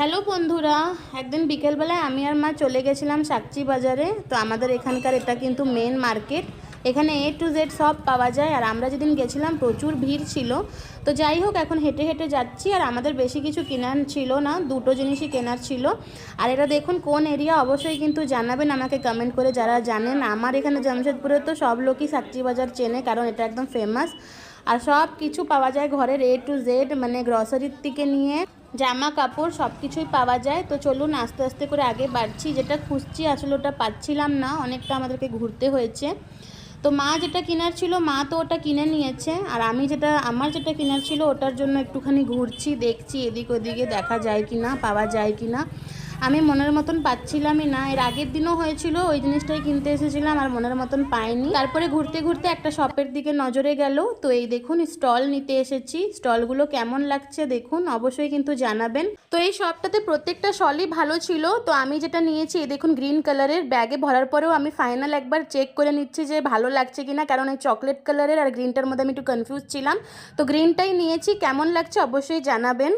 Hello বন্ধুরা, একদিন বিকেলবেলায় আমি আর মা চলে গেছিলাম সাকচি বাজারে। তো আমাদের এখানকার এটা কিন্তু মেন মার্কেট, এখানে এ টু জেড সব পাওয়া যায়। আর আমরা যেদিন গেছিলাম প্রচুর ভিড় ছিল। তো যাই হোক, এখন হেঁটে হেঁটে যাচ্ছি। আর আমাদের বেশি কিছু কেনার ছিল না, দুটো জিনিসই কেনার ছিল। আর এটা দেখুন কোন এরিয়া, অবশ্যই কিন্তু জানাবেন আমাকে কমেন্ট করে যারা জানেন। আমার এখানে জামশেদপুরে তো সব লোকই সাকচি বাজার চেনে, কারণ এটা একদম ফেমাস। আর সব কিছু পাওয়া যায় ঘরের এ টু জেড, মানে গ্রসারির থেকে নিয়ে জামা কাপড় সব কিছুই পাওয়া যায়। তো চলুন আস্তে আস্তে করে আগে বাড়ছি। যেটা খুঁজছি আসলে ওটা পাচ্ছিলাম না, অনেকটা আমাদেরকে ঘুরতে হয়েছে। তো মা যেটা কেনার ছিল মা তো ওটা কিনে নিয়েছে। আর আমার যেটা কেনার ছিল ওটার জন্য একটুখানি ঘুরছি, দেখছি এদিক ওদিকে দেখা যায় কি না, পাওয়া যায় কি না। আমি মনের মতন পাচ্ছিলামই না। এর আগের দিনও হয়েছিল, ওই জিনিসটাই কিনতে এসেছিলাম আর মনের মতন পাইনি। তারপরে ঘুরতে ঘুরতে একটা শপের দিকে নজরে গেল। তো এই দেখুন স্টল নিতে এসেছি। স্টলগুলো কেমন লাগছে দেখুন, অবশ্যই কিন্তু জানাবেন। তো এই শপটাতে প্রত্যেকটা স্টলই ভালো ছিল। তো আমি যেটা নিয়েছি এই দেখুন গ্রিন কালারের, ব্যাগে ভরার পরেও আমি ফাইনাল একবার চেক করে নিচ্ছি যে ভালো লাগছে কিনা, কারণ এই চকলেট কালারের আর গ্রিনটার মধ্যে আমি একটু কনফিউজ ছিলাম। তো গ্রিনটাই নিয়েছি, কেমন লাগছে অবশ্যই জানাবেন।